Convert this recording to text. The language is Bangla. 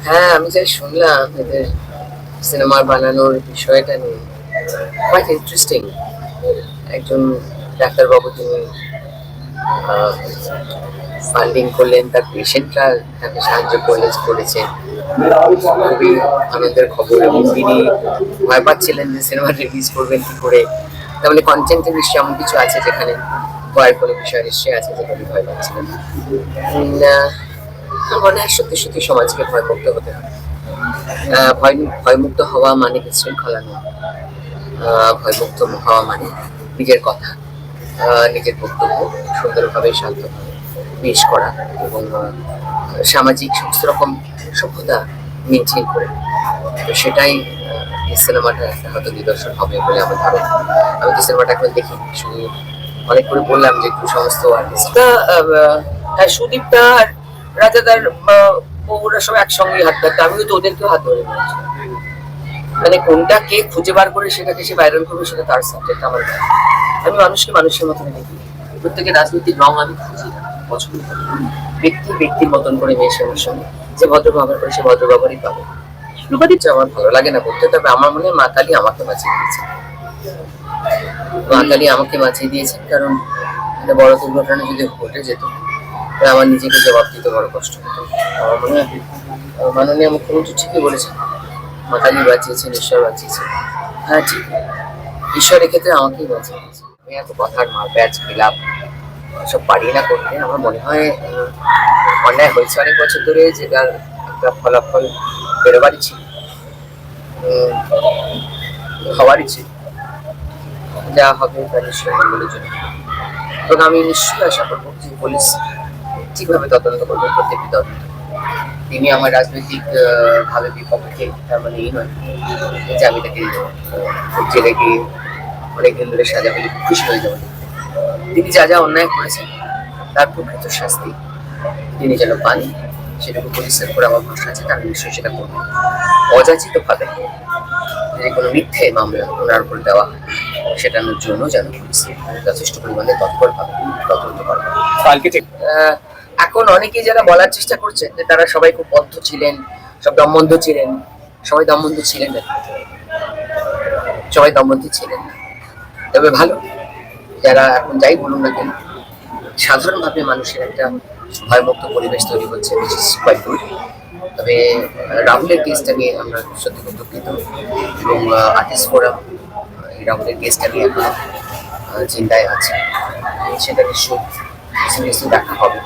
হ্যাঁ, আমি যাই শুনলাম এদের সিনেমা বানানোর বিষয়টা নিয়ে কোয়াইট ইন্টারেস্টিং। একজন ডাক্তারবাবু তিনি ফান্ডিং করলেন, তার পেশেন্টরা তাকে সাহায্য করেছেন। খুবই আনন্দের খবর। এবং তিনি ভয় পাচ্ছিলেন যে সিনেমা রিলিজ করবেন কি করে। তার মানে কন্টেন্টে নিশ্চয়ই এমন কিছু আছে যেখানে ভয়ের কোনো বিষয় নিশ্চয়ই আছে যেখানে ভয় পাচ্ছিলেন। আমার মনে হয় সত্যি সত্যি সমাজকে ভয়মুক্ত হতে হবে। ভয়মুক্ত হওয়া মানে বিশৃঙ্খলা নয়। ভয়মুক্ত হওয়া মানে নিজের কথা, নিজের বক্তব্য সুন্দরভাবে শান্তভাবে পেশ করা এবং সামাজিক সমস্ত রকম সভ্যতা মেনটেন করে। তো সেটাই এই সিনেমাটা একটা হয়তো নিদর্শন হবে বলে আমার ধারণা। আমি তো সিনেমাটা এখন দেখি, শুধু অনেক করে বললাম যে একটু সমস্ত আর্টিস্টরা, হ্যাঁ, সুদীপটা আর রাজাদার বউরা সব একসঙ্গে হাত ধরতো, আমিও তো ওদেরকেও হাত ধরে নিয়েছি। মানে কোনটা কে খুঁজে বার করে সেটাকে সে ভাইরাল করবে সেটা তার সাবজেক্ট, আমার নয়। আমি মানুষকে মানুষের মতন দেখি। প্রত্যেকের রাজনীতির রং আমি খুঁজি না, পছন্দ করি। ব্যক্তির মতন করে মেশে আমার সঙ্গে। যে ভদ্র ব্যবহার করে সে ভদ্র ব্যবহারই পাবে। রূপাদিত্য আমার ভালো লাগে না বলতে, তবে আমার মনে হয় মা কালী আমাকে বাঁচিয়ে দিয়েছে। মা কালী আমাকে বাঁচিয়ে দিয়েছেন, কারণ একটা বড় দুর্ঘটনা যদি ঘটে যেত তাহলে আমার নিজেকে জবাব দিতে বড় কষ্ট হতো। আমার মনে হয় মাননীয় মুখ্যমন্ত্রী ঠিকই বলেছেন, মা কালী বাঁচিয়েছেন, ঈশ্বর বাঁচিয়েছেন। হ্যাঁ ঠিক, ঈশ্বরের ক্ষেত্রে আমাকেই বাঁচিয়েছে। আমি এত কথার মারপ্যাচ খেলাম সব পারি না করতে। আমার মনে হয় অন্যায় হয়েছে অনেক বছর ধরে, যেটার একটা ফলাফল বেরোবারই ছিল, হওয়ারই ছিল। যা হবে তা নিশ্চয়ই মঙ্গলের জন্য। এবং আমি নিশ্চয়ই আশা করবো যে পুলিশ ঠিকভাবে তদন্ত করবে প্রত্যেকটি তদন্ত। তিনি আমার রাজনৈতিক ভাবে বিপক্ষে, তার মানে এই নয় যে আমি তাকে জেলে গিয়ে অনেকদিন ধরে সাজা পেলে খুশি হয়ে যাবো। তিনি যা যা অন্যায় করেছেন তার প্রকৃত শাস্তি তিনি যেন পান, সেটুকু পুলিশের উপর আমার ভরসা আছে, তারা নিশ্চয়ই সেটা করবে। অযাচিত ভাবে যদি কোনো মিথ্যে মামলা ওনার উপর দেওয়া হয় সেটানোর জন্য যেন পুলিশ যথেষ্ট পরিমাণে তৎপরভাবে তদন্ত করবে। এখন অনেকেই যারা বলার চেষ্টা করছেন যে তারা সবাই খুব বদ্ধ ছিলেন, সব দমবন্ধ ছিলেন, সবাই দমবন্ধ ছিলেন না, সবাই দমবন্ধ ছিলেন না। তবে ভালো, যারা এখন যাই বলুন না কেন, সাধারণভাবে মানুষের একটা ভয়মুক্ত পরিবেশ তৈরি হচ্ছে, তবে রাহুলের কেসটা নিয়ে আমরা সত্যি খুব দুঃখিত। এবং আর্টিস্ট ফোরাম এই রাহুলের কেসটা নিয়ে এখন চিন্তায় আছে, সেটা নিশ্চয়ই দেখা হবে।